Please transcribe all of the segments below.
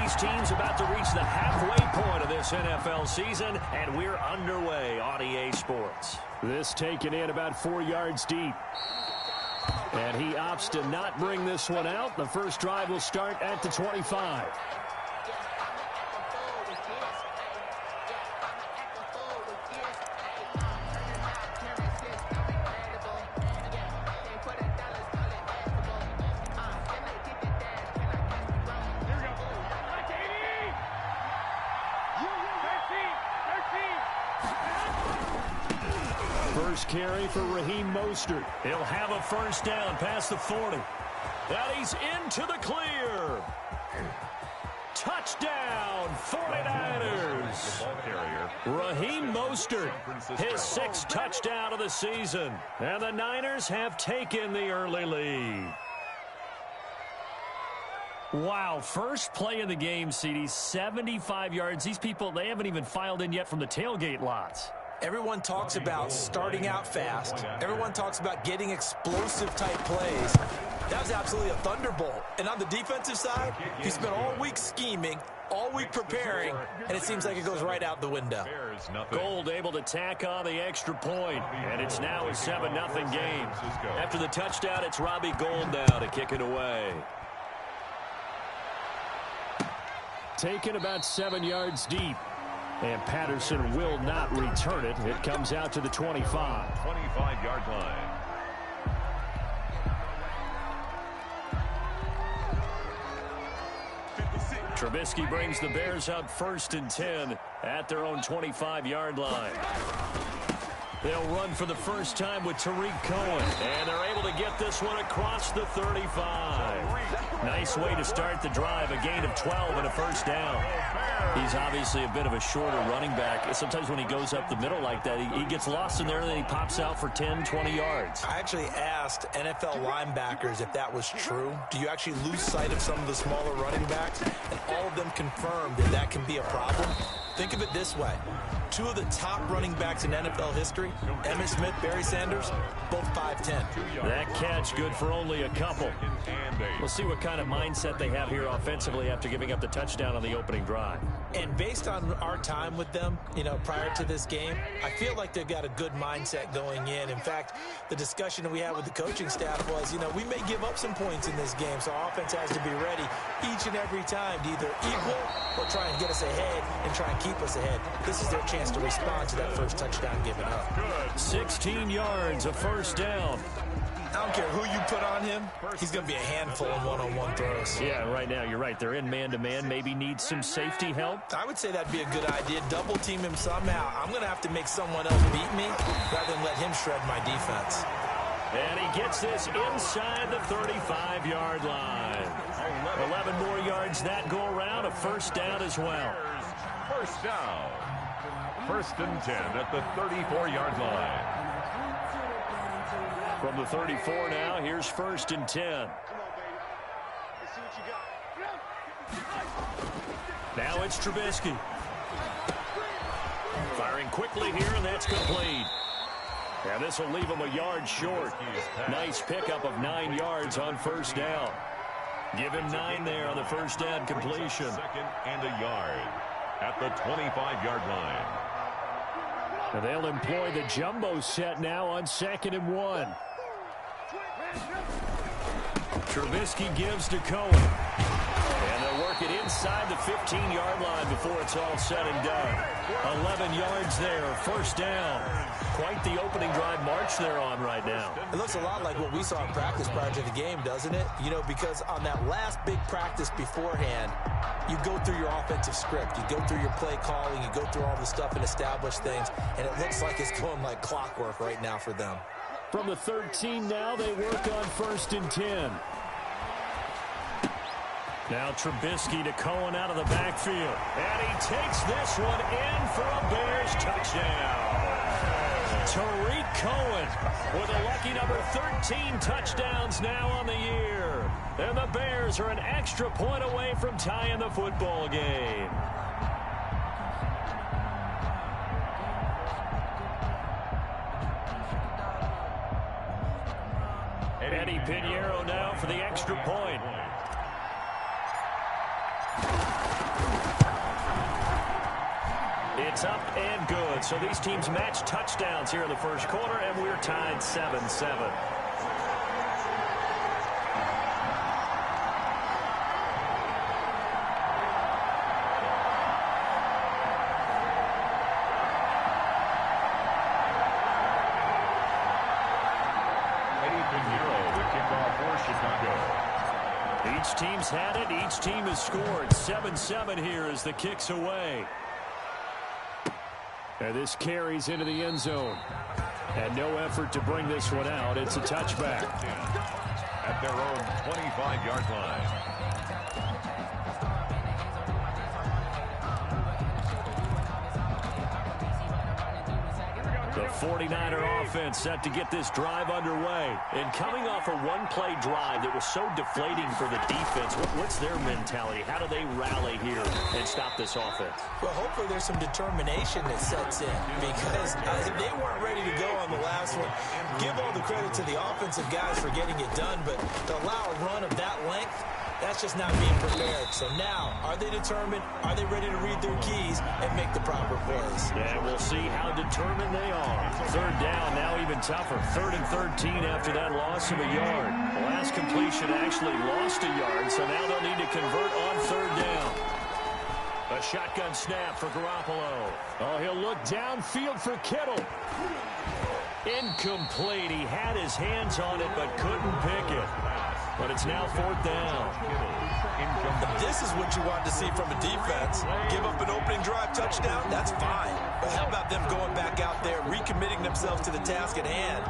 These teams about to reach the halfway point of this NFL season, and we're underway on EA Sports. This taken in about 4 yards deep. And he opts to not bring this one out. The first drive will start at the 25. First carry for Raheem Mostert. He'll have a first down past the 40. And he's into the clear. Touchdown, 49ers. Raheem Mostert, his 6th touchdown of the season. And the Niners have taken the early lead. Wow, first play of the game, CD, 75 yards. These people, they haven't even filed in yet from the tailgate lots. Everyone talks about starting out fast. Everyone talks about getting explosive-type plays. That was absolutely a thunderbolt. And on the defensive side, he spent all week scheming, all week preparing, and it seems like it goes right out the window. Gold able to tack on the extra point, and it's now a 7-0 game. After the touchdown, it's Robbie Gould now to kick it away. Taken about 7 yards deep. And Patterson will not return it. It comes out to the 25. 25-yard line. Trubisky brings the Bears up 1st and 10 at their own 25-yard line. They'll run for the first time with Tariq Cohen, and they're able to get this one across the 35. Nice way to start the drive, a gain of 12 and a first down. He's obviously a bit of a shorter running back. Sometimes when he goes up the middle like that, he gets lost in there, and then he pops out for 10, 20 yards. I actually asked NFL linebackers if that was true. Do you actually lose sight of some of the smaller running backs? And all of them confirmed that that can be a problem. Think of it this way. 2 of the top running backs in NFL history, Emmitt Smith, Barry Sanders, both 5'10". That catch good for only a couple. We'll see what kind of mindset they have here offensively after giving up the touchdown on the opening drive. And based on our time with them, prior to this game, I feel like they've got a good mindset going in. In fact, the discussion that we had with the coaching staff was, we may give up some points in this game, so our offense has to be ready each and every time to either equal or try and get us ahead and try and keep us ahead. This is their chance to respond to that first touchdown given up. 16 yards, a first down. I don't care who you put on him, he's going to be a handful in one-on-one throws. Yeah, right now, you're right. They're in man-to-man. Maybe need some safety help. I would say that'd be a good idea. Double team him somehow. I'm going to have to make someone else beat me rather than let him shred my defense. And he gets this inside the 35-yard line. 11 more yards that go around, a first down as well. First down. 1st and 10 at the 34-yard line. From the 34 now, here's 1st and 10. Now it's Trubisky. Firing quickly here, and that's complete. And this will leave him a yard short. Nice pickup of 9 yards on first down. Give him 9 there on the first down completion. 2nd and a yard at the 25-yard line. And they'll employ the jumbo set now on 2nd and 1. Trubisky gives to Cohen. And they'll work it inside the 15-yard line before it's all said and done. 11 yards there, first down. Quite the opening drive march they're on right now. It looks a lot like what we saw in practice prior to the game, doesn't it? Because on that last big practice beforehand, you go through your offensive script. You go through your play calling. You go through all the stuff and establish things. And it looks like it's going like clockwork right now for them. From the 13 now, they work on 1st and 10. Now Trubisky to Cohen out of the backfield. And he takes this one in for a Bears touchdown. Tariq Cohen with a lucky number 13 touchdowns now on the year. And the Bears are an extra point away from tying the football game. Eddie Pinheiro now for the extra point. It's up and good. So these teams match touchdowns here in the first quarter, and we're tied 7-7. Each team's had it. Each team has scored. 7-7 here as the kick's away. And this carries into the end zone. And no effort to bring this one out. It's a touchback. At their own 25-yard line. The 49er offense set to get this drive underway. And coming off a one-play drive that was so deflating for the defense, what's their mentality? How do they rally here and stop this offense? Well, hopefully there's some determination that sets in, because if they weren't ready to go on the last one, give all the credit to the offensive guys for getting it done, but to allow a run of that length, that's just not being prepared. So now, are they determined? Are they ready to read their keys and make the proper plays? Yeah, we'll see how determined they are. Third down, now even tougher. 3rd and 13 after that loss of a yard. The last completion actually lost a yard, so now they'll need to convert on 3rd down. A shotgun snap for Garoppolo. Oh, he'll look downfield for Kittle. Incomplete. He had his hands on it but couldn't pick it. But it's now 4th down. This is what you want to see from a defense. Give up an opening drive touchdown, that's fine. But how about them going back out there, recommitting themselves to the task at hand,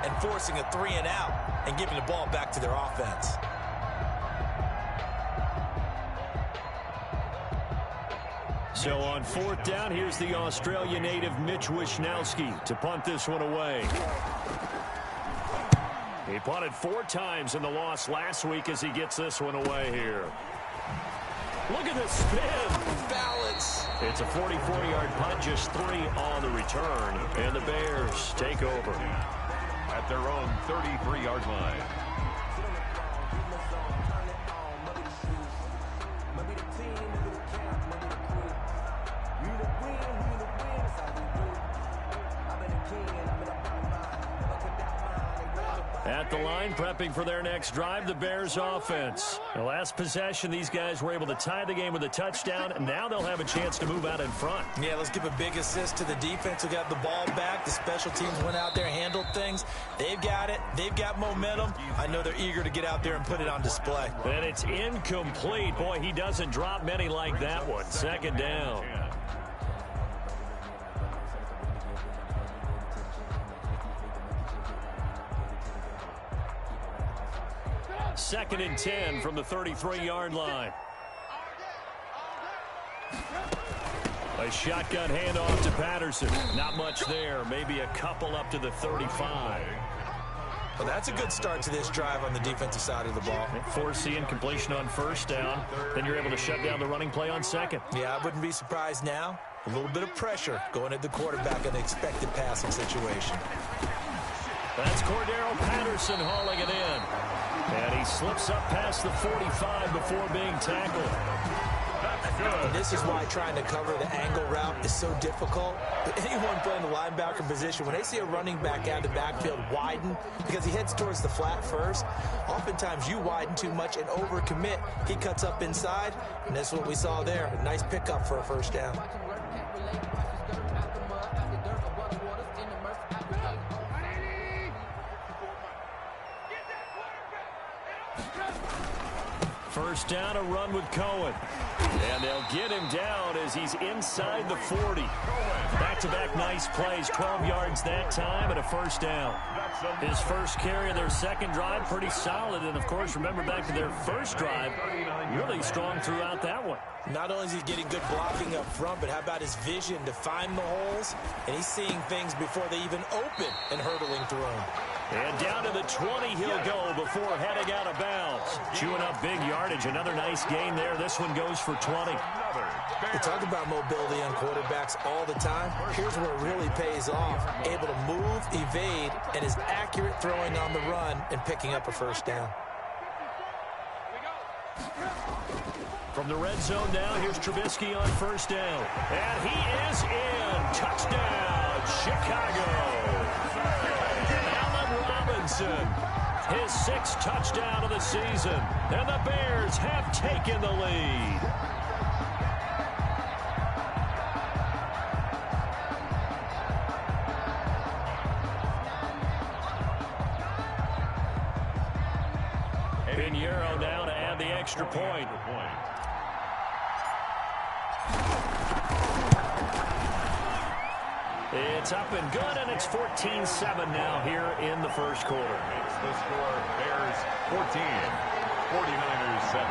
and forcing a 3-and-out and giving the ball back to their offense? So on 4th down, here's the Australia native Mitch Wishnowsky to punt this one away. He punted 4 times in the loss last week as he gets this one away here. Look at this spin. Balance. It's a 44-yard punt, just 3 on the return. And the Bears take over. At their own 33-yard line. At the line, prepping for their next drive, the Bears offense. The last possession, these guys were able to tie the game with a touchdown, and now they'll have a chance to move out in front. Yeah, let's give a big assist to the defense who got the ball back. The special teams went out there, handled things. They've got it. They've got momentum. I know they're eager to get out there and put it on display. And it's incomplete. Boy, he doesn't drop many like that one. 2nd down. 2nd and 10 from the 33-yard line. A shotgun handoff to Patterson. Not much there. Maybe a couple up to the 35. Well, that's a good start to this drive on the defensive side of the ball. Forcing completion on 1st down. Then you're able to shut down the running play on 2nd. Yeah, I wouldn't be surprised now. A little bit of pressure going at the quarterback in an expected passing situation. That's Cordero Patterson hauling it in. And he slips up past the 45 before being tackled. And this is why trying to cover the angle route is so difficult. But anyone playing the linebacker position, when they see a running back out of the backfield widen, because he heads towards the flat first, oftentimes you widen too much and overcommit. He cuts up inside, and that's what we saw there. A nice pickup for a 1st down. First down, a run with Cohen. And they'll get him down as he's inside the 40. Back-to-back nice plays, 12 yards that time and a 1st down. His first carry of their 2nd drive, pretty solid. And, of course, remember back to their 1st drive, really strong throughout that one. Not only is he getting good blocking up front, but how about his vision to find the holes? And he's seeing things before they even open and hurtling through them. And down to the 20 he'll go before heading out of bounds. Chewing up big yardage. Another nice gain there. This one goes for 20. We talk about mobility on quarterbacks all the time. Here's where it really pays off. Able to move, evade, and is accurate throwing on the run and picking up a 1st down. From the red zone now, here's Trubisky on first down. And he is in. Touchdown, Chicago. Allen Robinson, his 6th touchdown of the season. And the Bears have taken the lead. Pinheiro now to add the extra point. It's up and good, and it's 14-7 now here in the first quarter. Makes the score Bears 14, 49ers 7.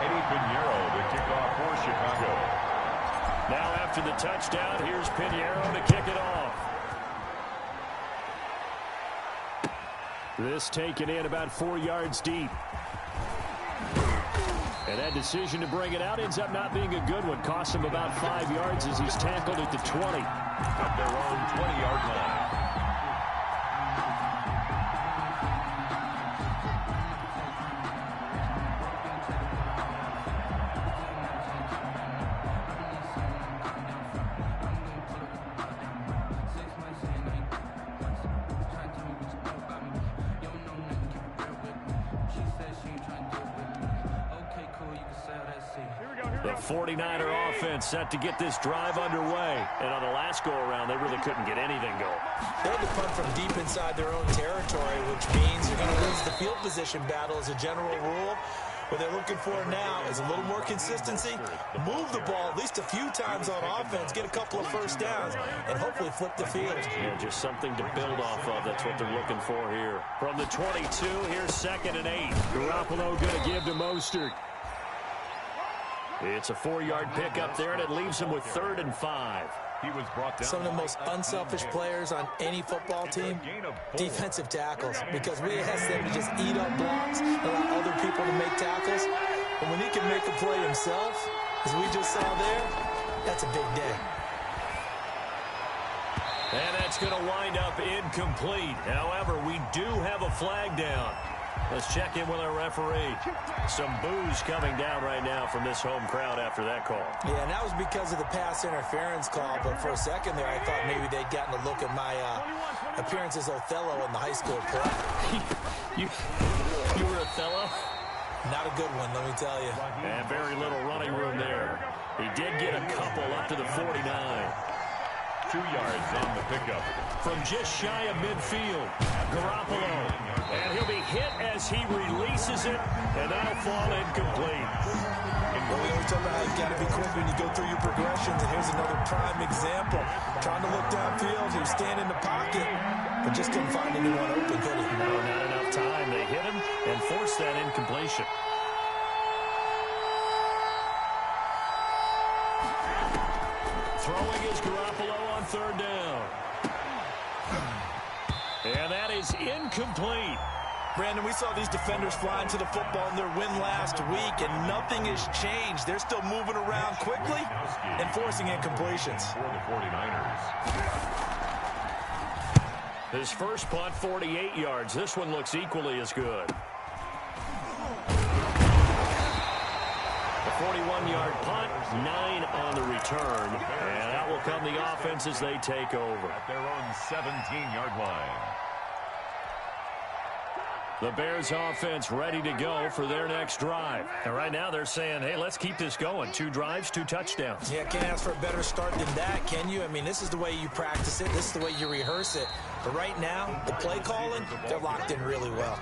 Eddie Pinheiro to kick off for Chicago. Now after the touchdown, here's Pinheiro to kick it off. This taken in about 4 yards deep. And that decision to bring it out ends up not being a good one. Costs him about 5 yards as he's tackled at the 20. At their own 20-yard line. The 49er offense set to get this drive underway. And on the last go-around, they really couldn't get anything going. They had to punt from deep inside their own territory, which means you're going to lose the field position battle as a general rule. What they're looking for now is a little more consistency, move the ball at least a few times on offense, get a couple of first downs, and hopefully flip the field. Yeah, just something to build off of. That's what they're looking for here. From the 22, here's 2nd and 8. Garoppolo going to give to Mostert. It's a 4-yard pickup there, and it leaves him with 3rd and 5. He was brought down. Some of the most unselfish players on any football team, defensive tackles, because we ask them to just eat up blocks, allow other people to make tackles. And when he can make a play himself, as we just saw there, that's a big day. And that's going to wind up incomplete. However, we do have a flag down. Let's check in with our referee. Some boos coming down right now from this home crowd after that call. Yeah, and that was because of the pass interference call. But for a second there, I thought maybe they'd gotten a look at my appearance as Othello in the high school play. you were Othello? Not a good one, let me tell you. And very little running room there. He did get a couple up to the 49. 2 yards on the pickup. From just shy of midfield, Garoppolo. And he'll be hit as he releases it, and that'll fall incomplete. Well, we always talk about how you got to be quick when you go through your progressions, and here's another prime example. Trying to look downfield, he was standing in the pocket, but just couldn't find anyone open, could he? No, not enough time. They hit him and forced that incompletion. Throwing is Garoppolo on 3rd down. And that is incomplete. Brandon, we saw these defenders flying to the football in their win last week, and nothing has changed. They're still moving around quickly and forcing incompletions. For the 49ers. His first punt, 48 yards. This one looks equally as good. The 41-yard punt, 9 on the return. And out will come the offense as they take over. At their own 17-yard line. The Bears offense ready to go for their next drive. And right now they're saying, hey, let's keep this going. 2 drives, 2 touchdowns. Yeah, can't ask for a better start than that, can you? I mean, this is the way you practice it. This is the way you rehearse it. But right now, the play calling, they're locked in really well.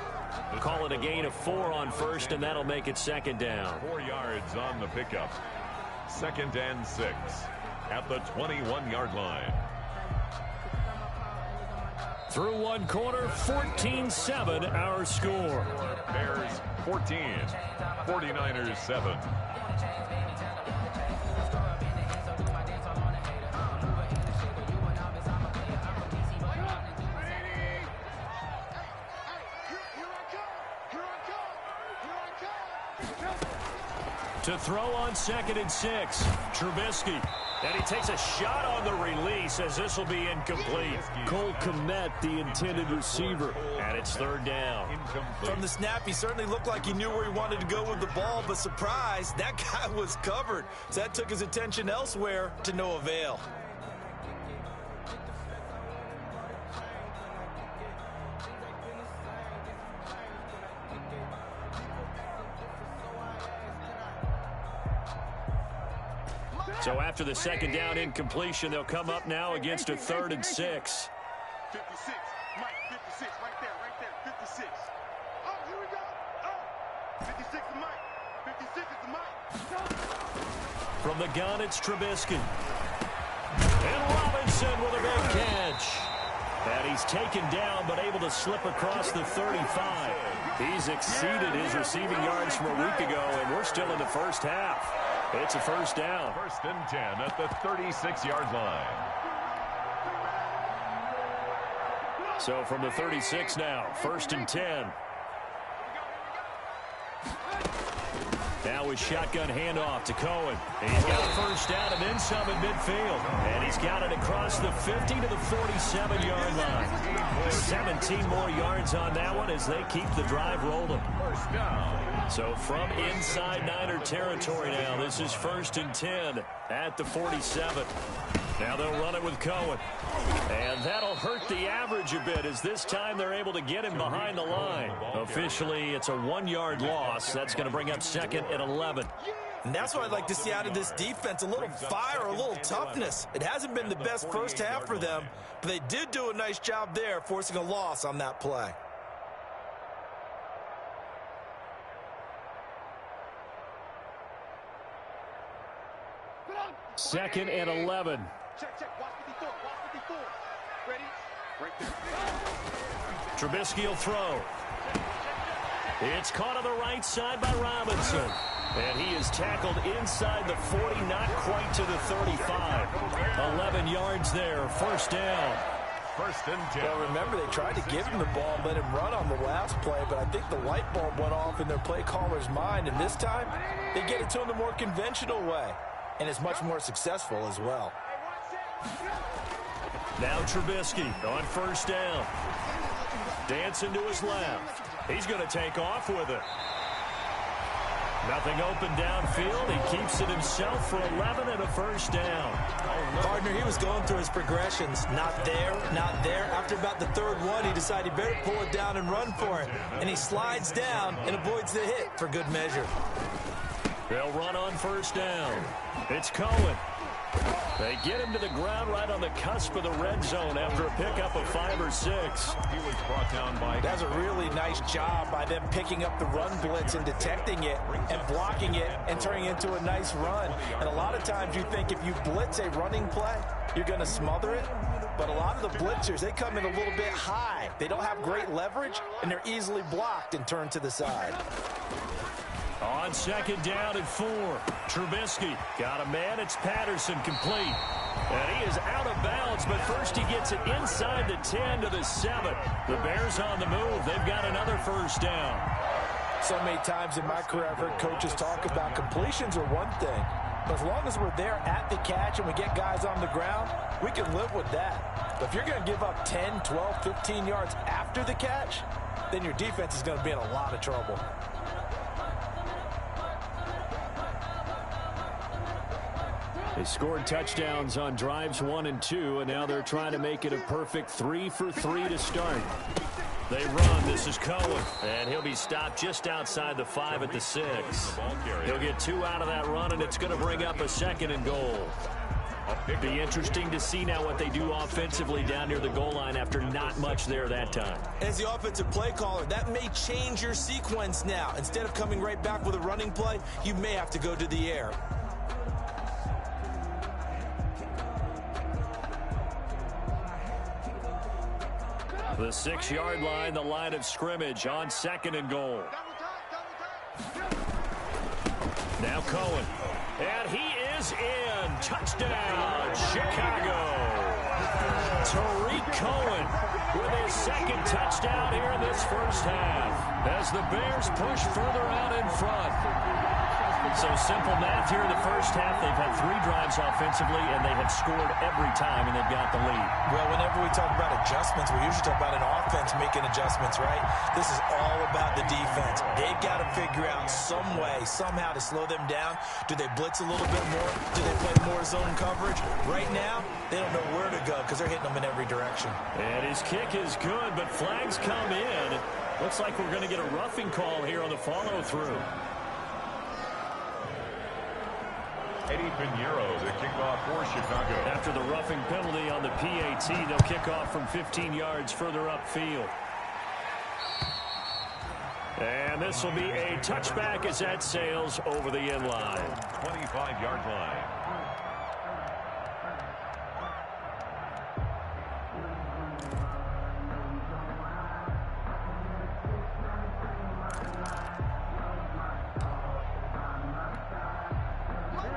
Call it a gain of 4 on first, and that'll make it 2nd down. 4 yards on the pickup. 2nd and 6 at the 21-yard line. Through one quarter, 14-7 our score. Bears 14, 49ers 7. To throw on 2nd and 6, Trubisky. And he takes a shot on the release as this will be incomplete. Cole Kmet, the intended receiver, and it's third down. From the snap, he certainly looked like he knew where he wanted to go with the ball, but surprise, that guy was covered. So that took his attention elsewhere to no avail. So after the second down incompletion, they'll come up now against a 3rd and 6. 56, Mike, 56, right there, 56. Oh, here we go. Oh, 56 is Mike, 56 is the Mike. From the gun, it's Trubisky. And Robinson with a big catch. And he's taken down, but able to slip across the 35. He's exceeded his receiving yards from a week ago, and we're still in the first half. It's a first down. 1st and 10 at the 36-yard line. So from the 36 now, 1st and 10. Now with shotgun handoff to Cohen. He's got a first down and then some in midfield. And he's got it across the 50 to the 47-yard line. 17 more yards on that one as they keep the drive rolling. First down. So from inside Niner territory now, this is 1st and 10 at the 47. Now they'll run it with Cohen. And that'll hurt the average a bit as this time they're able to get him behind the line. Officially, it's a 1-yard loss. That's going to bring up 2nd and 11. And that's what I'd like to see out of this defense, a little fire, a little toughness. It hasn't been the best first half for them, but they did do a nice job there, forcing a loss on that play. 2nd and 11. Check, watch 54, watch 54. Ready? Right there. Trubisky will throw. It's caught on the right side by Robinson. And he is tackled inside the 40, not quite to the 35. 11 yards there, first down. 1st and 10. Well, remember, they tried to give him the ball and let him run on the last play, but I think the light bulb went off in their play caller's mind, and this time they get it to him the more conventional way, and it's much more successful as well. Now Trubisky on first down. Dancing to his left. He's going to take off with it. Nothing open downfield. He keeps it himself for 11 and a first down. Partner, he was going through his progressions. Not there, not there. After about the 3rd one, he decided he better pull it down and run for it. And he slides down and avoids the hit for good measure. They'll run on first down. It's Cohen. They get him to the ground right on the cusp of the red zone after a pickup of 5 or 6. He was brought down by... That's a really nice job by them picking up the run blitz and detecting it and blocking it and turning it into a nice run. And a lot of times you think if you blitz a running play, you're going to smother it. But a lot of the blitzers, they come in a little bit high. They don't have great leverage, and they're easily blocked and turned to the side. On 2nd down and 4. Trubisky got a man. It's Patterson complete. And he is out of bounds, but first he gets it inside the 10 to the 7. The Bears on the move. They've got another first down. So many times in my career, I've heard coaches talk about completions are one thing. But as long as we're there at the catch and we get guys on the ground, we can live with that. But if you're going to give up 10, 12, 15 yards after the catch, then your defense is going to be in a lot of trouble. They scored touchdowns on drives 1 and 2, and now they're trying to make it a perfect 3 for 3 to start. They run. This is Cohen, and he'll be stopped just outside the 5 at the 6. He'll get 2 out of that run, and it's going to bring up a 2nd and goal. Be interesting to see now what they do offensively down near the goal line after not much there that time. As the offensive play caller, that may change your sequence now. Instead of coming right back with a running play, you may have to go to the air. The 6-yard line, the line of scrimmage on 2nd and goal. Now Cohen. And he is in. Touchdown, Chicago. Tariq Cohen with his 2nd touchdown here in this first half as the Bears push further out in front. So simple math here in the first half. They've had 3 drives offensively, and they have scored every time, and they've got the lead. Well, whenever we talk about adjustments, we usually talk about an offense making adjustments, right? This is all about the defense. They've got to figure out some way, somehow to slow them down. Do they blitz a little bit more? Do they play more zone coverage? Right now, they don't know where to go because they're hitting them in every direction. And his kick is good, but flags come in. Looks like we're going to get a roughing call here on the follow-through. Eddie Pinheiro, the kickoff for Chicago. After the roughing penalty on the PAT, they'll kick off from 15 yards further upfield. And this will be a touchback as that sails over the end line. 25-yard line.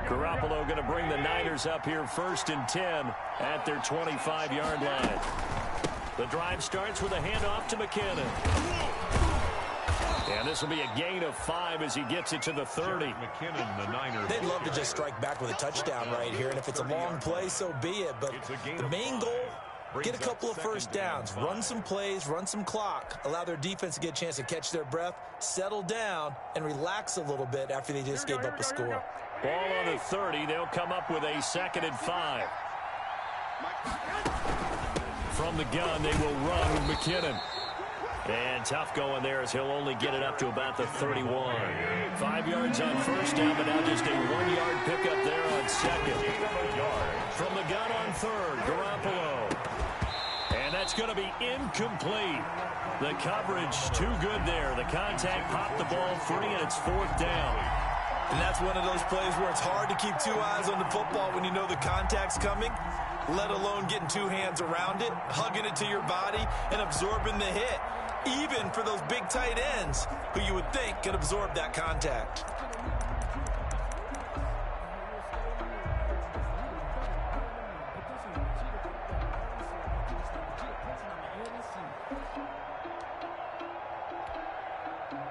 Garoppolo going to bring the Niners up here 1st and 10 at their 25-yard line. The drive starts with a handoff to McKinnon. And this will be a gain of 5 as he gets it to the 30. McKinnon, the Niners. They'd love to just strike back with a touchdown right here, and if it's a long play, so be it. But the main goal, get a couple of first downs, run some plays, run some clock, allow their defense to get a chance to catch their breath, settle down, and relax a little bit after they just gave up a score. Ball on the 30. They'll come up with a 2nd and 5. From the gun, they will run with McKinnon. And tough going there as he'll only get it up to about the 31. 5 yards on first down, but now just a 1-yard pickup there on 2nd. From the gun on 3rd, Garoppolo. And that's going to be incomplete. The coverage too good there. The contact popped the ball free, and it's 4th down. And that's one of those plays where it's hard to keep 2 eyes on the football when you know the contact's coming, let alone getting 2 hands around it, hugging it to your body, and absorbing the hit. Even for those big tight ends who you would think could absorb that contact.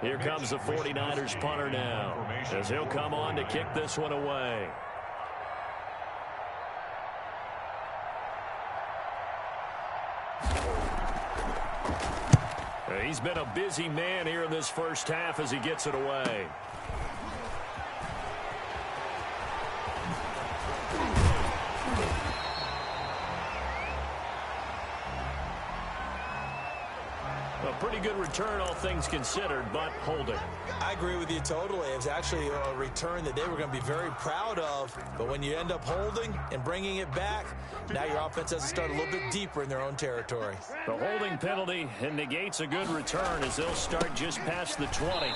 Here comes the 49ers punter now, as he'll come on to kick this one away. He's been a busy man here in this first half as he gets it away. A pretty good return, all things considered, but holding. I agree with you totally. It was actually a return that they were going to be very proud of. But when you end up holding and bringing it back, now your offense has to start a little bit deeper in their own territory. The holding penalty negates a good return as they'll start just past the 20.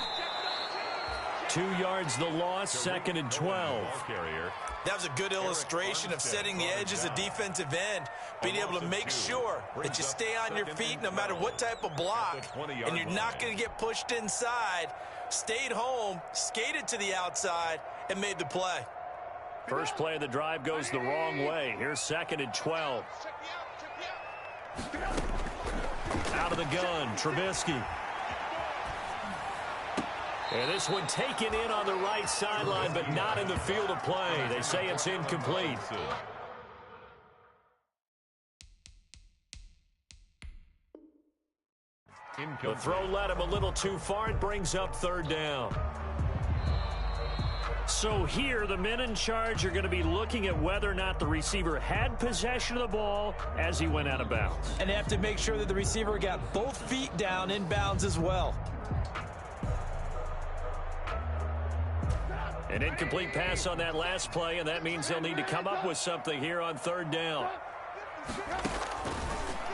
2 yards the loss, 2nd and 12. That was a good illustration of setting the edge as a defensive end, being able to make sure that you stay on your feet no matter what type of block, and you're not going to get pushed inside. Stayed home, skated to the outside, and made the play. First play of the drive goes the wrong way. Here's 2nd and 12. Out of the gun, Trubisky. And this one taken in on the right sideline, but not in the field of play. They say it's incomplete. The throw led him a little too far. It brings up 3rd down. So here, the men in charge are going to be looking at whether or not the receiver had possession of the ball as he went out of bounds. And they have to make sure that the receiver got both feet down in bounds as well. An incomplete pass on that last play, and that means they'll need to come up with something here on 3rd down.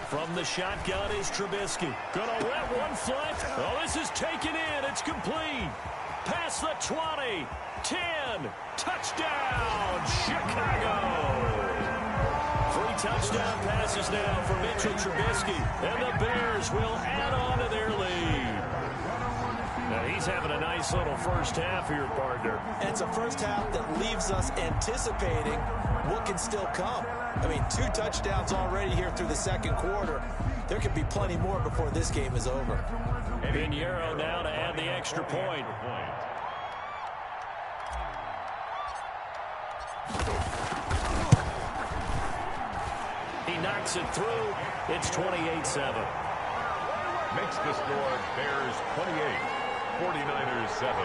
From the shotgun is Trubisky. Gonna let one flat. Oh, this is taken in. It's complete. Past the 20. 10. Touchdown, Chicago. 3 touchdown passes now for Mitchell Trubisky. And the Bears will add on to their lead. Now he's having a nice little first half here, partner. And it's a first half that leaves us anticipating what can still come. I mean, 2 touchdowns already here through the 2nd quarter. There could be plenty more before this game is over. Pinheiro now to add the extra point. knocks it through. It's 28-7. Makes the score Bears 28, 49ers 7.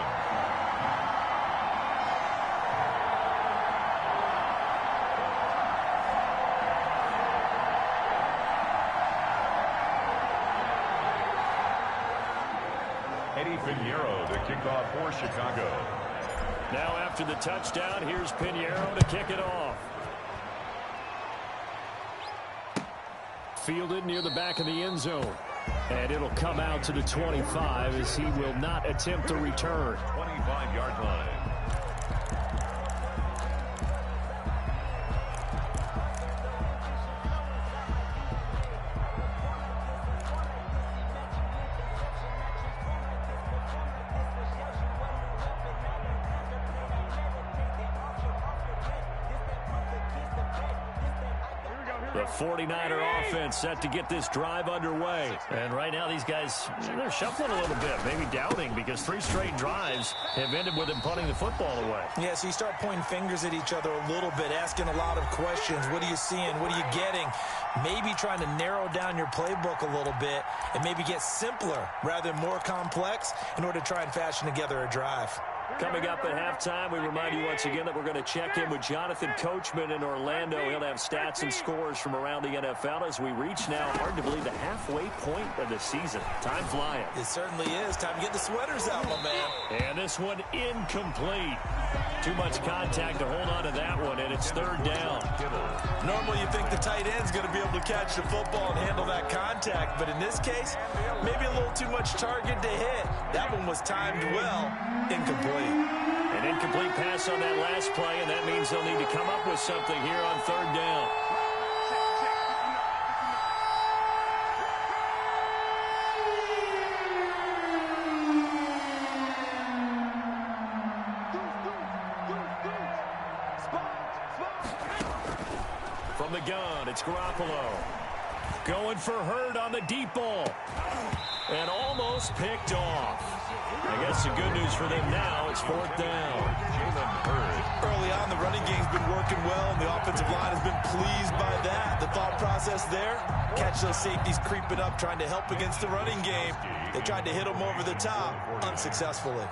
Eddie Pinheiro to kick off for Chicago. Now after the touchdown, here's Pinheiro to kick it off. Fielded near the back of the end zone. And it'll come out to the 25 as he will not attempt a return. 25-yard line. The 49er offense set to get this drive underway. And right now these guys, they're shuffling a little bit, maybe doubting, because 3 straight drives have ended with them punting the football away. Yeah, so you start pointing fingers at each other a little bit, asking a lot of questions. What are you seeing? What are you getting? Maybe trying to narrow down your playbook a little bit and maybe get simpler rather than more complex in order to try and fashion together a drive. Coming up at halftime, we remind you once again that we're going to check in with Jonathan Coachman in Orlando. He'll have stats and scores from around the NFL as we reach now, hard to believe, the halfway point of the season. Time flying. It certainly is. Time to get the sweaters out, my man. And this one incomplete. Too much contact to hold on to that one, and it's 3rd down. Normally you think the tight end's going to be able to catch the football and handle that contact, but in this case, maybe a little too much target to hit. That one was timed well. Incomplete. An incomplete pass on that last play, and that means they'll need to come up with something here on 3rd down. From the gun, it's Garoppolo. Going for Hurd on the deep ball. And almost picked off. I guess the good news for them now, it's 4th down. Early on, the running game's been working well, and the offensive line has been pleased by that. The thought process there, catch those safeties creeping up, trying to help against the running game. They tried to hit them over the top, unsuccessfully.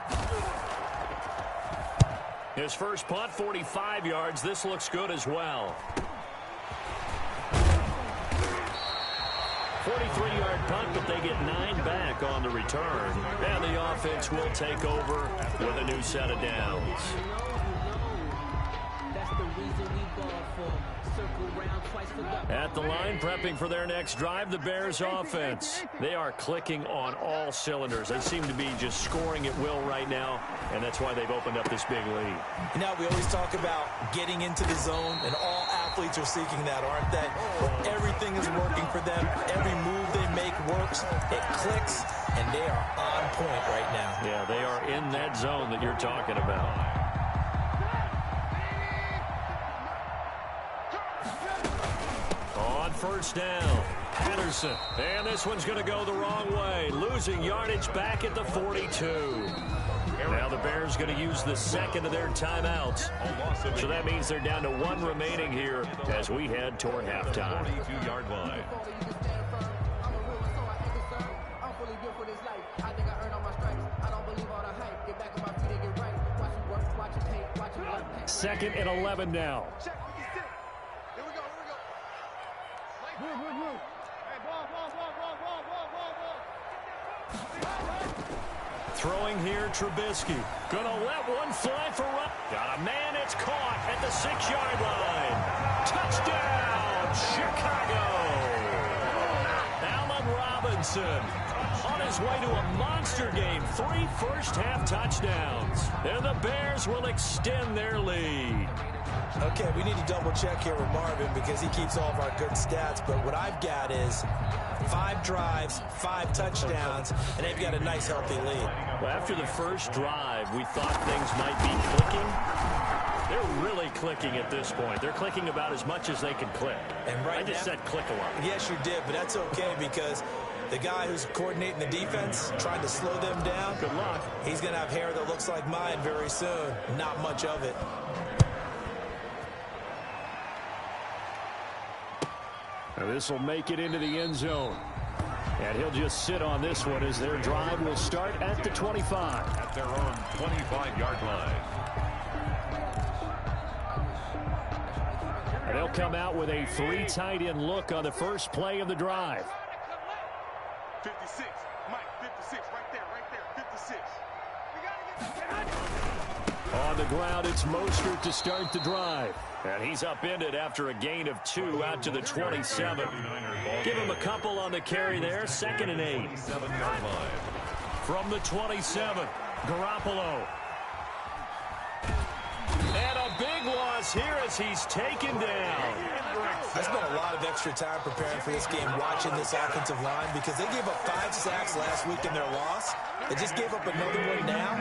His first punt, 45 yards. This looks good as well. 43-yard punt, but they get 9 back on the return. And the offense will take over with a new set of downs. At the line, prepping for their next drive, the Bears offense. They are clicking on all cylinders. They seem to be just scoring at will right now, and that's why they've opened up this big lead. You know, we always talk about getting into the zone, and all athletes are seeking that, aren't they? Everything is working for them. Every move they make works. It clicks, and they are on point right now. Yeah, they are in that zone that you're talking about. On 1st down, Patterson. And this one's going to go the wrong way. Losing yardage back at the 42. Now the Bears going to use the second of their timeouts. So that means they're down to 1 remaining here as we head toward halftime. 42-yard line. Second and 11 now. Throwing here, Trubisky. Gonna let one fly for run. Got a man, it's caught at the 6-yard line. Touchdown, Chicago. Allen Robinson on his way to a monster game. 3 first-half touchdowns. And the Bears will extend their lead. Okay, we need to double-check here with Marvin because he keeps all of our good stats. But what I've got is 5 drives, 5 touchdowns, and they've got a nice, healthy lead. Well, after the first drive, we thought things might be clicking. They're really clicking at this point. They're clicking about as much as they can click. And right I just said click a lot. Yes, you did, but that's okay because the guy who's coordinating the defense, trying to slow them down, good luck. He's going to have hair that looks like mine very soon. Not much of it. Now this will make it into the end zone. And he'll just sit on this one as their drive will start at the 25. At their own 25-yard line. And they'll come out with a 3 tight end look on the first play of the drive. 56, Mike, 56, right there, 56. On the ground, it's Mostert to start the drive. And he's upended after a gain of 2 out to the 27. Give him a couple on the carry there, 2nd and 8. From the 27, Garoppolo. And a big loss here as he's taken down. I spent a lot of extra time preparing for this game watching this offensive line because they gave up 5 sacks last week in their loss. They just gave up another one now.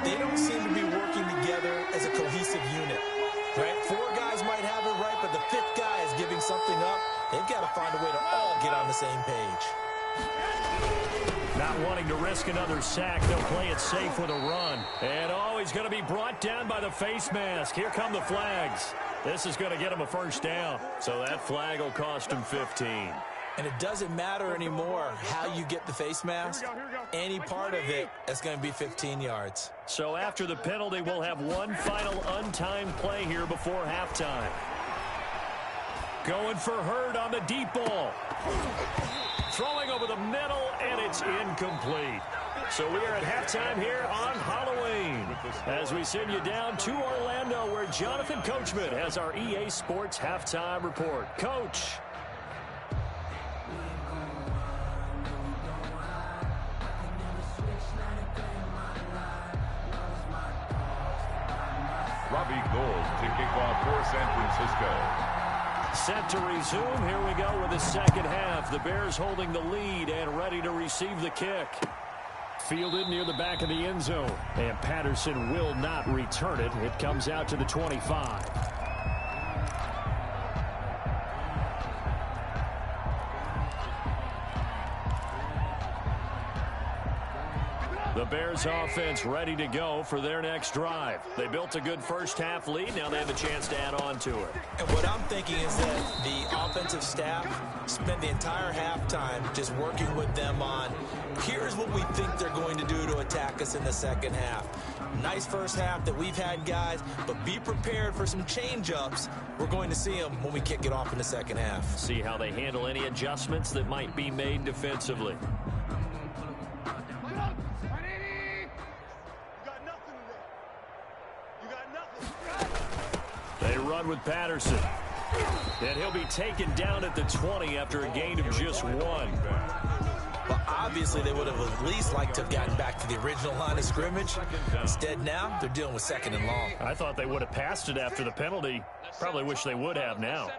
They don't seem to be working together as a cohesive unit. Right? 4 guys might have it right, but the 5th guy is giving something up. They've got to find a way to all get on the same page. Not wanting to risk another sack, they'll play it safe with a run. And he's going to be brought down by the face mask. Here come the flags. This is going to get him a first down. So that flag will cost him 15. And it doesn't matter anymore how you get the face mask. Any part of it is going to be 15 yards. So after the penalty, we'll have one final untimed play here before halftime. Going for Hurd on the deep ball. Throwing over the middle, and it's incomplete. So we are at halftime here on Halloween as we send you down to Orlando where Jonathan Coachman has our EA Sports Halftime Report. Coach. Robbie Gould to kick off for San Francisco. Set to resume. Here we go with the second half. The Bears holding the lead and ready to receive the kick. Fielded near the back of the end zone. And Patterson will not return it. It comes out to the 25. The Bears offense ready to go for their next drive. They built a good first half lead. Now they have a chance to add on to it. And what I'm thinking is that the offensive staff spent the entire halftime just working with them on, here's what we think they're going to do to attack us in the second half. Nice first half that we've had, guys, but be prepared for some change-ups. We're going to see them when we kick it off in the second half. See how they handle any adjustments that might be made defensively. They run with Patterson. And he'll be taken down at the 20 after a gain of just 1. Well, obviously, they would have at least liked to have gotten back to the original line of scrimmage. Instead, now, they're dealing with 2nd and long. I thought they would have passed it after the penalty. Probably wish they would have now.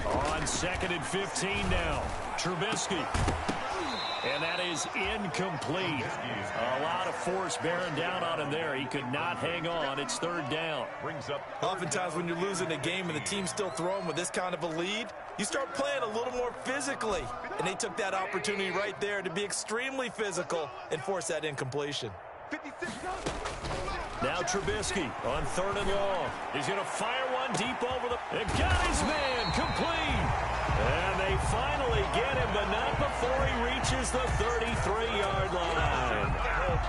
On 2nd and 15 now. Trubisky. And that is incomplete. A lot of force bearing down on him there. He could not hang on. It's 3rd down. Oftentimes when you're losing a game and the team's still throwing with this kind of a lead, you start playing a little more physically. And they took that opportunity right there to be extremely physical and force that incompletion. Now Trubisky on 3rd and long. He's going to fire one deep over the... It got his man complete. And they finally get him, but not before he reaches the 33-yard line.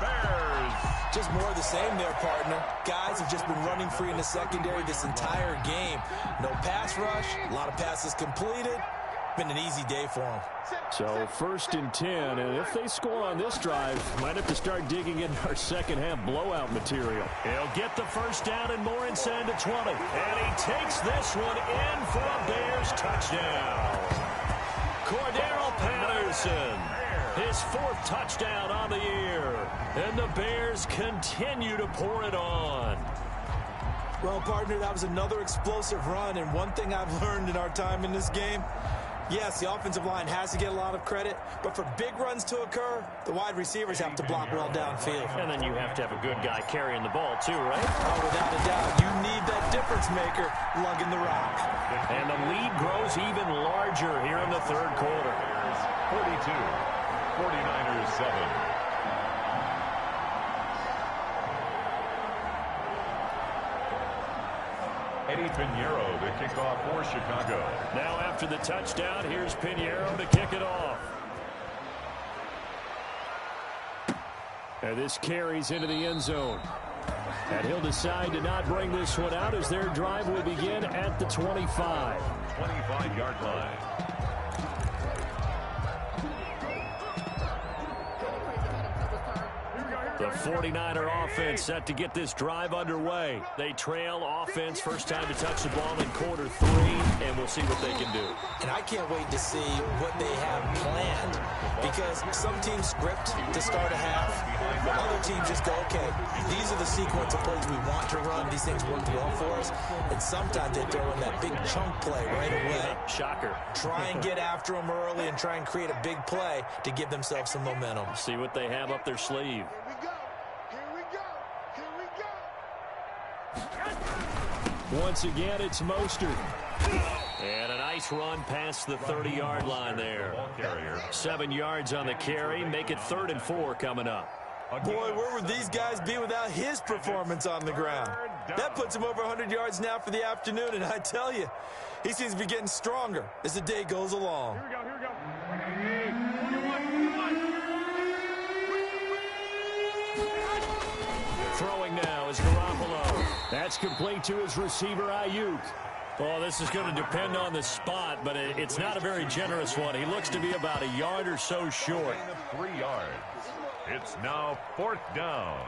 Bears. Just more of the same there, partner. Guys have just been running free in the secondary this entire game. No pass rush, a lot of passes completed. Been an easy day for them. So 1st and 10, and if they score on this drive, might have to start digging in our second half blowout material. He'll get the first down and more inside the 20. And he takes this one in for a Bears touchdown. Cordero Patterson, his 4th touchdown on the year. And the Bears continue to pour it on. Well, partner, that was another explosive run, and one thing I've learned in our time in this game, yes, the offensive line has to get a lot of credit, but for big runs to occur, the wide receivers have to block well downfield. And then you have to have a good guy carrying the ball too, right? Oh, without a doubt. You need that difference maker lugging the rock. And the lead grows even larger here in the 3rd quarter. 42, 49ers 7. Pinheiro to kick off for Chicago. Now after the touchdown, here's Pinheiro to kick it off. And this carries into the end zone. And he'll decide to not bring this one out as their drive will begin at the 25. 25-yard line. The 49er offense set to get this drive underway. They trail offense first time to touch the ball in quarter 3, and we'll see what they can do. And I can't wait to see what they have planned, because some teams script to start a half. Other teams just go, okay, these are the sequence of plays we want to run. These things work well for us. And sometimes they throw in that big chunk play right away. Shocker. Try and get after them early and try and create a big play to give themselves some momentum. See what they have up their sleeve. Once again, it's Mostert. And a nice run past the 30-yard line there. 7 yards on the carry. Make it 3rd and 4 coming up. Boy, where would these guys be without his performance on the ground? That puts him over 100 yards now for the afternoon, and I tell you, he seems to be getting stronger as the day goes along. Here we go, here we go. Throwing now is Garoppolo. That's complete to his receiver, Ayuk. Oh, this is going to depend on the spot, but it's not a very generous one. He looks to be about a yard or so short. 3 yards. It's now 4th down.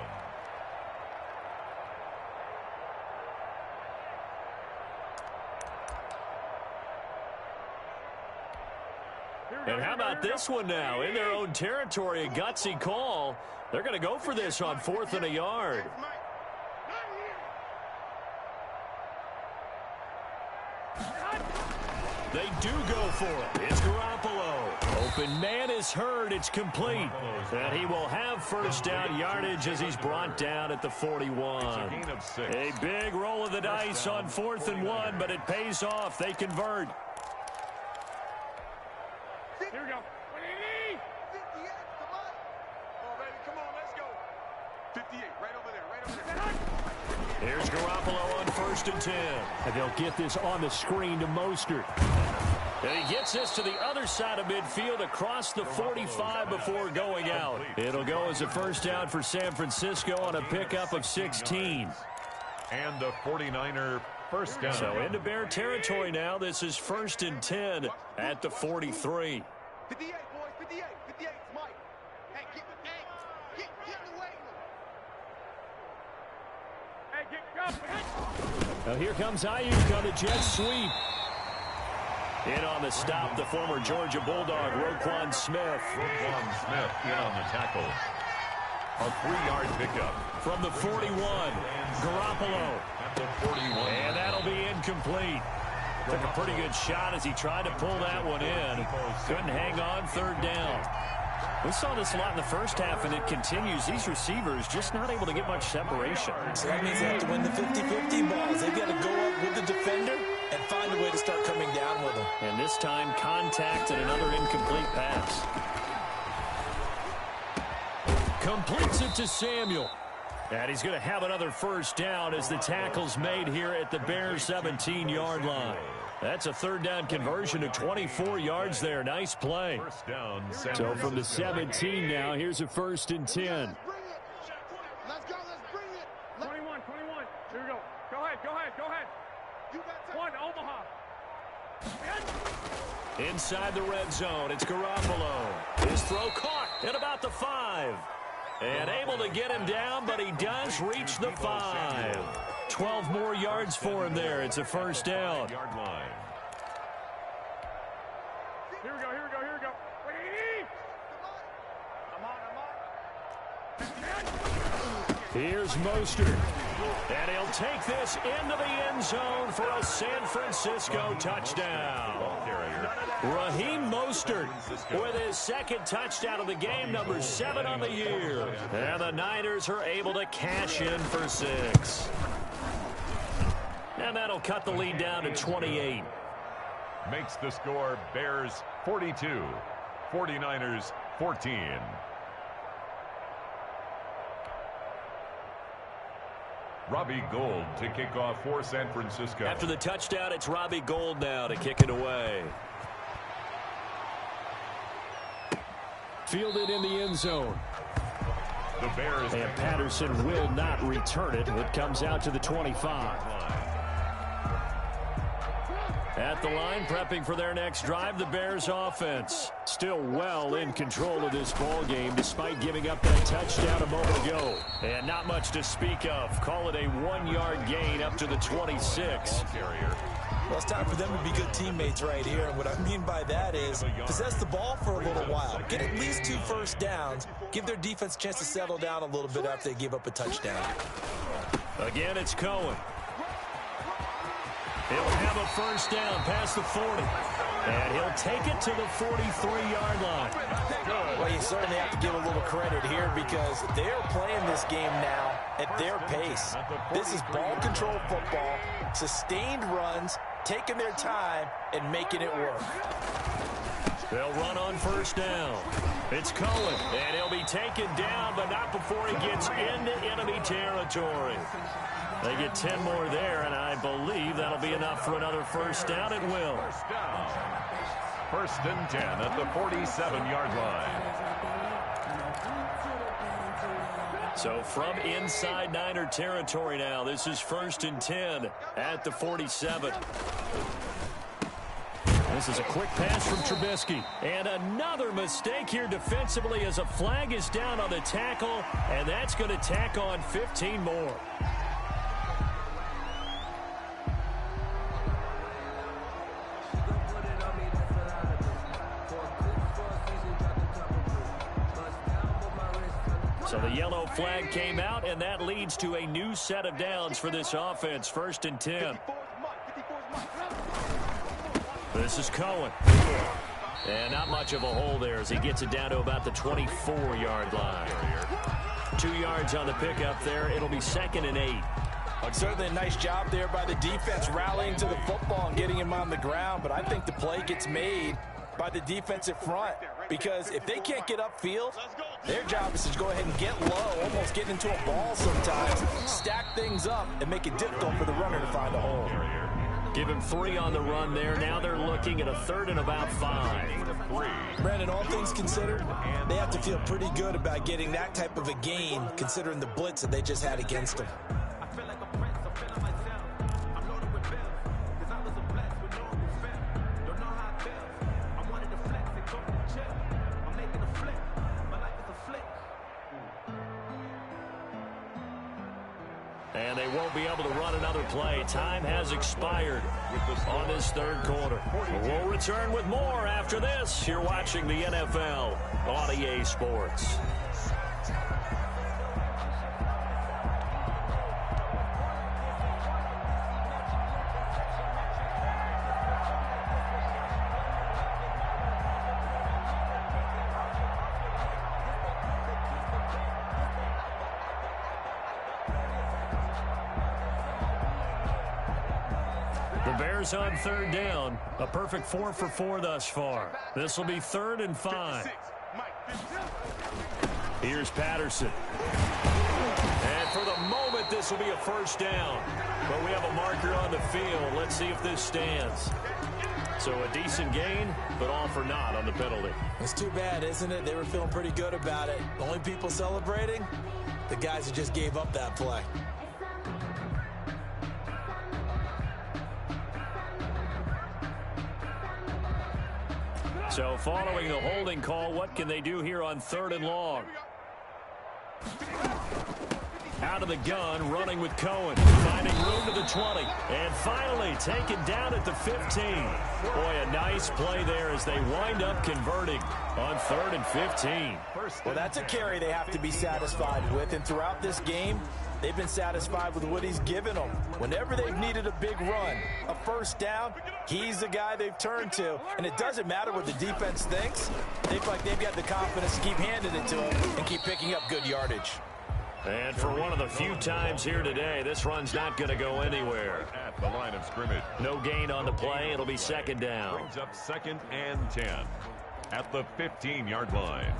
And how about this one now? In their own territory, a gutsy call. They're going to go for this on 4th and a yard. They do go for it. It's Garoppolo. Open man is heard. It's complete. And he will have first down yardage as he's brought down at the 41. A big roll of the dice on 4th and 1, but it pays off. They convert. Here we go. 58, come on, let's go. 58, right over there, right over there. Here's Garoppolo on 1st and 10. And they'll get this on the screen to Mostert. And he gets this to the other side of midfield across the 45 before going out. It'll go as a first down for San Francisco on a pickup of 16. And the 49er first down. So into Bear territory now. This is 1st and 10 at the 43. 58, boys, 58, 58, Mike. Hey, get the way. Hey, get Now here comes Ayuk on the jet sweep. In on the stop, the former Georgia Bulldog, Roquan Smith. Roquan Smith in on the tackle. A 3-yard pickup. From the 41, Garoppolo. At the 41. And that'll be incomplete. Took a pretty good shot as he tried to pull that one in. Couldn't hang on, 3rd down. We saw this a lot in the first half, and it continues. These receivers just not able to get much separation. So that means they have to win the 50-50 balls. They've got to go up with the defender and find a way to start coming down with them. And this time, contact and another incomplete pass. Completes it to Samuel. And he's going to have another first down as the tackle's made here at the Bears' 17-yard line. That's a 3rd down conversion of 24 yards there. Nice play. First down. So from the 17 now, here's a 1st and 10. Let's go, let's bring it. 21. Here we go. Go ahead. You got one, Omaha. Inside the red zone, it's Garoppolo. His throw caught at about the 5. And able to get him down, but he does reach the 5. 12 more yards for him there. It's a first down. Yard line. Here we go. Here's Mostert. And he'll take this into the end zone for a San Francisco touchdown. Raheem Mostert with his 2nd touchdown of the game, number 7 on the year. And the Niners are able to cash in for 6. And that'll cut the lead down to 28. Makes the score Bears 42, 49ers 14. Robbie Gould to kick off for San Francisco. After the touchdown, it's Robbie Gould now to kick it away. Fielded in the end zone. The Bears. And Patterson will not return it. It comes out to the 25. At the line, prepping for their next drive, the Bears offense. Still well in control of this ball game, despite giving up that touchdown a moment ago. And not much to speak of. Call it a 1-yard gain up to the 26. Well, it's time for them to be good teammates right here. And what I mean by that is possess the ball for a little while. Get at least 2 first downs. Give their defense a chance to settle down a little bit after they give up a touchdown. Again, it's Cohen. He'll have a first down past the 40. And he'll take it to the 43-yard line. Well, you certainly have to give a little credit here because they're playing this game now at their pace. This is ball control football, sustained runs, taking their time, and making it work. They'll run on first down. It's Cohen, and he'll be taken down, but not before he gets into enemy territory. They get 10 more there, and I believe that'll be enough for another first down. It will. First and 10 at the 47-yard line. So from inside Niner territory now, this is first and 10 at the 47. This is a quick pass from Trubisky. And another mistake here defensively as a flag is down on the tackle, and that's going to tack on 15 more. So the yellow flag came out, and that leads to a new set of downs for this offense. First and 10. This is Cohen. And not much of a hole there as he gets it down to about the 24-yard line. 2 yards on the pickup there. It'll be second and 8. Certainly a nice job there by the defense rallying to the football and getting him on the ground, but I think the play gets made by the defensive front because if they can't get upfield, their job is to go ahead and get low, almost get into a ball sometimes, stack things up, and make it difficult for the runner to find a hole. Give him 3 on the run there. Now they're looking at a third and about 5. Brandon, all things considered, they have to feel pretty good about getting that type of a gain considering the blitz that they just had against them. And they won't be able to run another play. Time has expired on this third quarter. We'll return with more after this. You're watching the NFL on EA Sports. On third down, a perfect 4 for 4 thus far. This will be 3rd and 5. Here's Patterson. And for the moment, this will be a first down. But we have a marker on the field. Let's see if this stands. So a decent gain, but all for naught on the penalty. It's too bad, isn't it? They were feeling pretty good about it. The only people celebrating, the guys who just gave up that play. So following the holding call, what can they do here on 3rd and long? Out of the gun, running with Cohen, finding room to the 20, and finally taken down at the 15. Boy, a nice play there as they wind up converting on 3rd and 15. Well, that's a carry they have to be satisfied with, and throughout this game, they've been satisfied with what he's given them. Whenever they've needed a big run, a first down, he's the guy they've turned to. And it doesn't matter what the defense thinks. They feel like they've got the confidence to keep handing it to him and keep picking up good yardage. And for one of the few times here today, this run's not going to go anywhere. At the line of scrimmage. No gain on the play. It'll be 2nd down. Brings up 2nd and 10 at the 15-yard line.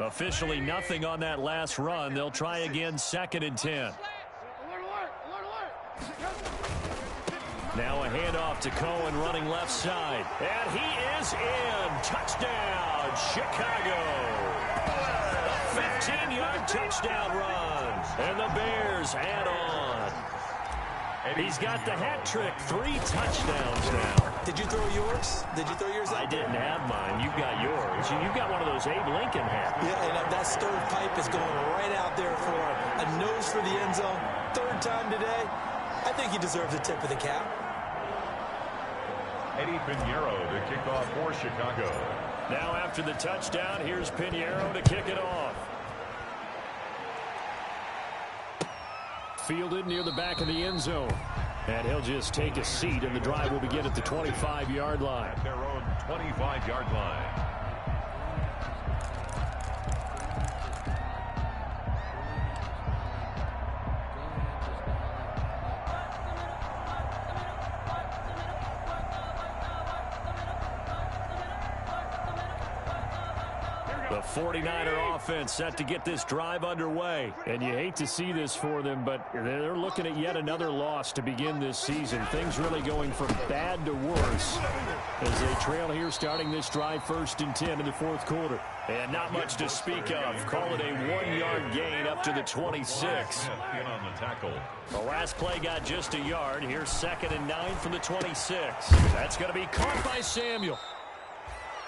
Officially nothing on that last run. They'll try again, 2nd and 10. Now a handoff to Cohen running left side. And he is in. Touchdown, Chicago. A 15-yard touchdown run. And the Bears add on. He's got the hat trick. 3 touchdowns now. Did you throw yours? Did you throw yours out? I didn't have mine. You've got yours. You've got one of those Abe Lincoln hats. Yeah, and that stovepipe is going right out there for a nose for the end zone. 3rd time today. I think he deserves a tip of the cap. Eddie Pinheiro to kick off for Chicago. Now after the touchdown, here's Pinheiro to kick it off. Fielded near the back of the end zone. And he'll just take a seat, and the drive will begin at the 25-yard line. At their own 25-yard line. The 49er offense set to get this drive underway. And you hate to see this for them, but they're looking at yet another loss to begin this season. Things really going from bad to worse as they trail here starting this drive 1st and 10 in the 4th quarter. And not much to speak of. Call it a 1-yard gain up to the 26. In on the tackle. The last play got just a yard. Here's 2nd and 9 from the 26. That's going to be caught by Samuel.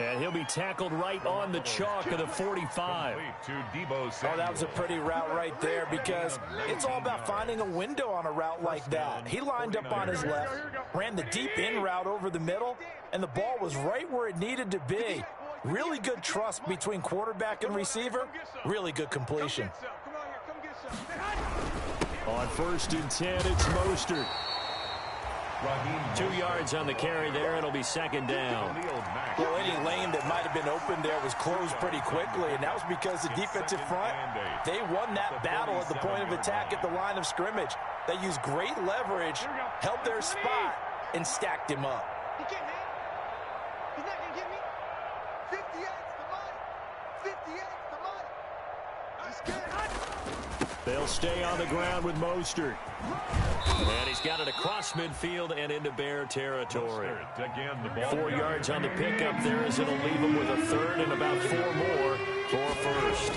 And he'll be tackled right on the chalk of the 45. Oh, that was a pretty route right there because it's all about finding a window on a route like that. He lined up on his left, ran the deep in route over the middle, and the ball was right where it needed to be. Really good trust between quarterback and receiver. Really good completion. On 1st and 10, it's Mostert. 2 yards on the carry there. It'll be 2nd down. Well, any lane that might have been open there was closed pretty quickly, and that was because the defensive front, they won that battle at the point of attack at the line of scrimmage. They used great leverage, held their spot, and stacked him up. He can't hit. He's not going to get me. 58's the money. 58's the money. He's good. They'll stay on the ground with Mostert. And he's got it across midfield and into Bear territory. 4 yards on the pickup there as it'll leave him with a 3rd and about 4 more for 1st.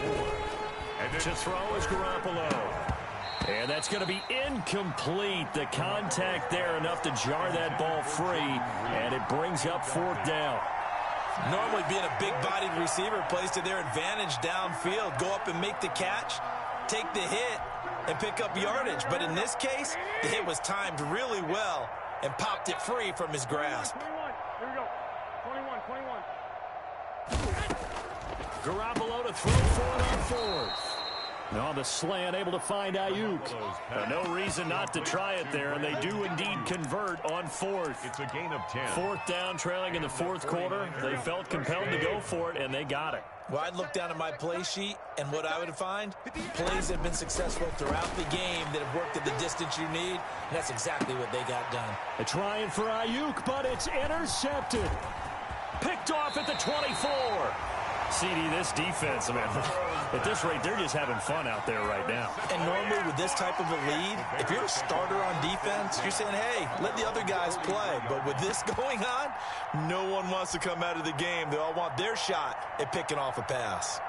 And to throw is Garoppolo. And that's going to be incomplete. The contact there enough to jar that ball free. And it brings up 4th down. Normally being a big-bodied receiver plays to their advantage downfield. Go up and make the catch, take the hit, and pick up yardage. But in this case, the hit was timed really well and popped it free from his grasp. 21. Here we go. 21. Garoppolo to throw for it on 4th. On the slant, able to find Ayuk. No reason not to try it there, and they do indeed convert on 4th. It's a gain of 10. 4th down, trailing in the 4th quarter. They felt compelled to go for it, and they got it. Well, I'd look down at my play sheet, and what I would find, plays that have been successful throughout the game that have worked at the distance you need, and that's exactly what they got done. They're trying for Ayuk, but it's intercepted. Picked off at the 24. CD, this defense, man, at this rate, they're just having fun out there right now. And normally with this type of a lead, if you're a starter on defense, you're saying, hey, let the other guys play. But with this going on, no one wants to come out of the game. They all want their shot at picking off a pass.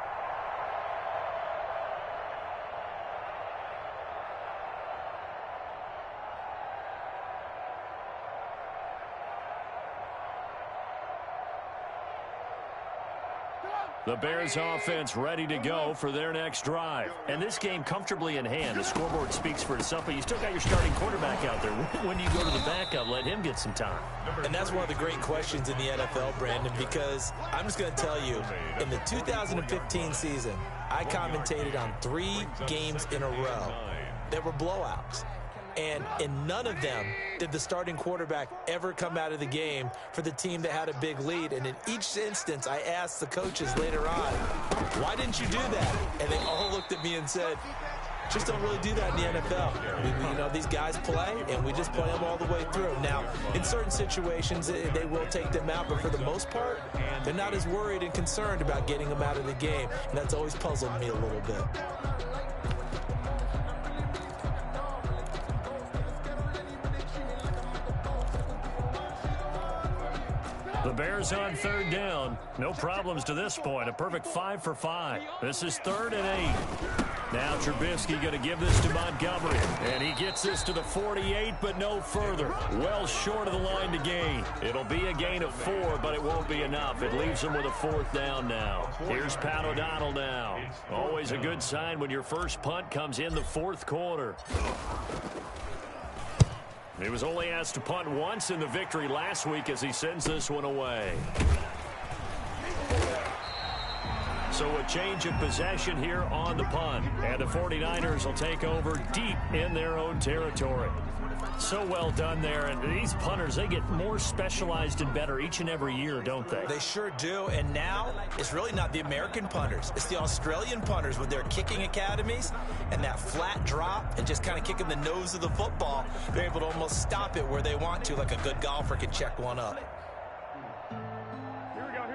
The Bears offense ready to go for their next drive. And this game comfortably in hand. The scoreboard speaks for itself, but you still got your starting quarterback out there. When do you go to the backup? Let him get some time. And that's one of the great questions in the NFL, Brandon, because I'm just going to tell you, in the 2015 season, I commentated on 3 games in a row that were blowouts. And in none of them did the starting quarterback ever come out of the game for the team that had a big lead. And in each instance, I asked the coaches later on, why didn't you do that? And they all looked at me and said, just don't really do that in the NFL. These guys play, and we just play them all the way through. Now, in certain situations, they will take them out, but for the most part, they're not as worried and concerned about getting them out of the game, and that's always puzzled me a little bit. The Bears on third down. No problems to this point. A perfect 5 for 5. This is 3rd and 8. Now Trubisky going to give this to Montgomery. And he gets this to the 48, but no further. Well short of the line to gain. It'll be a gain of 4, but it won't be enough. It leaves him with a 4th down now. Here's Pat O'Donnell now. Always a good sign when your first punt comes in the 4th quarter. He was only asked to punt once in the victory last week as he sends this one away. So a change of possession here on the punt. And the 49ers will take over deep in their own territory. So well done there. And these punters, they get more specialized and better each and every year, don't they? They sure do. And now it's really not the American punters. It's the Australian punters with their kicking academies and that flat drop and just kind of kicking the nose of the football. They're able to almost stop it where they want to, like a good golfer can check one up.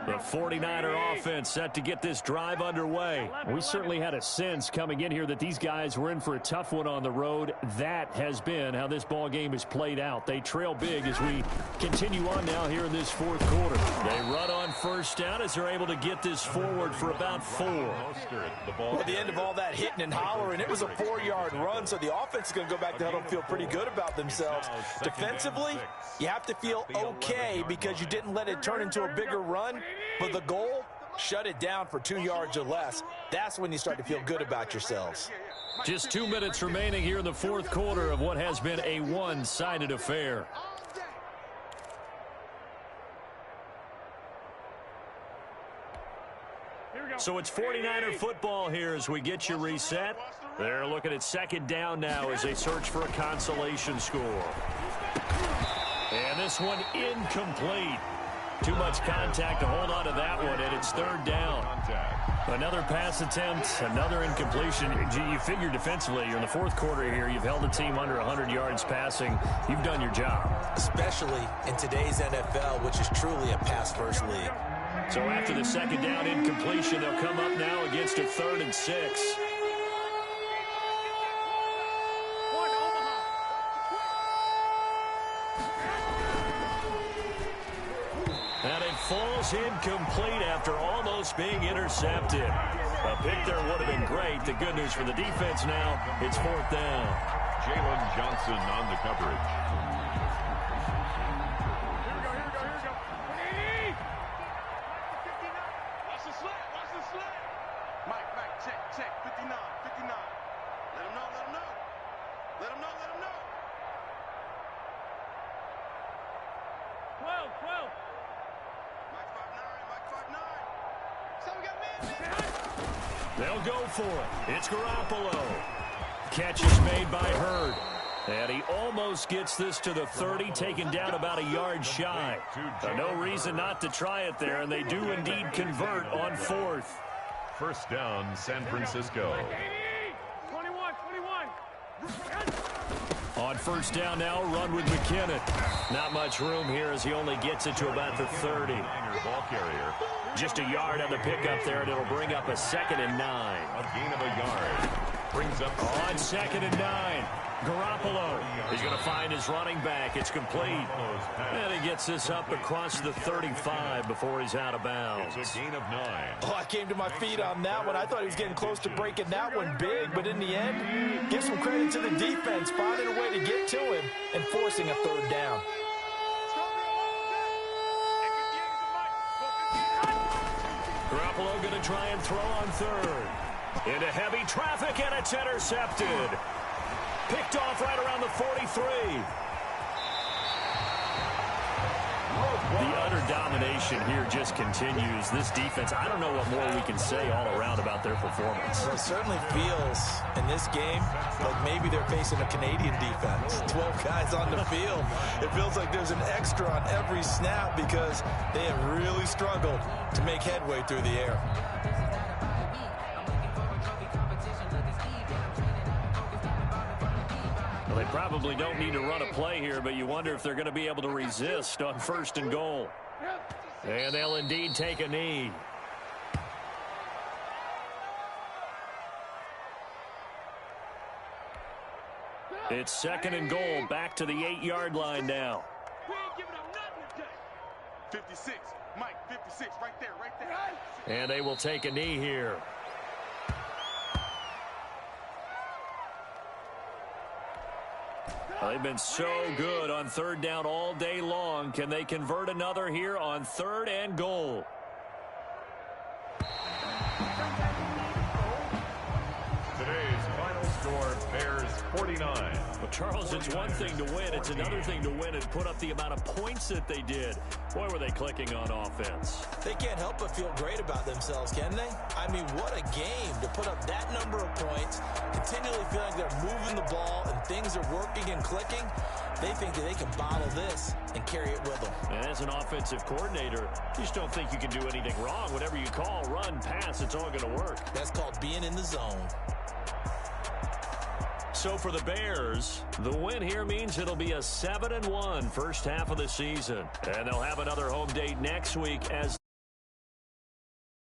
The 49er offense set to get this drive underway. We certainly had a sense coming in here that these guys were in for a tough one on the road. That has been how this ball game has played out. They trail big as we continue on now here in this 4th quarter. They run on first down as they're able to get this forward for about 4. Well, at the end of all that hitting and hollering, it was a 4-yard run, so the offense is going to go back to huddle and feel pretty good about themselves. Defensively, you have to feel okay because you didn't let it turn into a bigger run. But the goal, shut it down for 2 yards or less. That's when you start to feel good about yourselves. Just 2 minutes remaining here in the 4th quarter of what has been a one-sided affair. So it's 49er football here as we get you reset. They're looking at 2nd down now as they search for a consolation score. And this one incomplete. Too much contact to hold on to that one, and it's 3rd down. Another pass attempt, another incompletion. You figure defensively, you're in the 4th quarter here. You've held the team under 100 yards passing. You've done your job. Especially in today's NFL, which is truly a pass-first league. So after the 2nd down incompletion, they'll come up now against a 3rd and 6. And it falls incomplete after almost being intercepted. A pick there would have been great. The good news for the defense now, it's 4th down. Jalen Johnson on the coverage. Watch the slap. Watch the slap. Mike, check. 59. Let him know. Let him know. 12. They'll go for it. It's Garoppolo. Catch is made by Hurd. And he almost gets this to the 30, taken down about a yard shy. No reason not to try it there, and they do indeed convert on 4th. 1st down, San Francisco. 21. On 1st down now, run with McKinnon. Not much room here as he only gets it to about the 30. Ball carrier. Just a yard on the pickup there, and it'll bring up a 2nd and 9. A gain of a yard. Brings up on 2nd and 9. Garoppolo. He's going to find his running back. It's complete. And he gets this up across the 35 before he's out of bounds. It's a gain of 9. Oh, I came to my feet on that one. I thought he was getting close to breaking that one big, but in the end, give some credit to the defense, finding a way to get to him and forcing a 3rd down. Garoppolo going to try and throw on 3rd. Into heavy traffic, and it's intercepted. Picked off right around the 43. The utter domination here just continues. This defense, I don't know what more we can say all around about their performance. Well, it certainly feels in this game like maybe they're facing a Canadian defense. 12 guys on the field. It feels like there's an extra on every snap because they have really struggled to make headway through the air. They probably don't need to run a play here, but you wonder if they're going to be able to resist on 1st and goal. And they'll indeed take a knee. It's 2nd and goal, back to the 8-yard line now. We ain't giving up nothing today. 56, Mike, 56, right there, right there. And they will take a knee here. They've been so good on 3rd down all day long. Can they convert another here on 3rd and goal? Today's final score, Bears 49. Well, Charles, it's one thing to win. It's another thing to win and put up the amount of points that they did. Boy, were they clicking on offense. They can't help but feel great about themselves, can they? I mean, what a game to put up that number of points, continually feeling they're moving the ball and things are working and clicking. They think that they can bottle this and carry it with them. And as an offensive coordinator, you just don't think you can do anything wrong. Whatever you call, run, pass, it's all going to work. That's called being in the zone. So for the Bears, the win here means it'll be a 7-1 first half of the season. And they'll have another home date next week as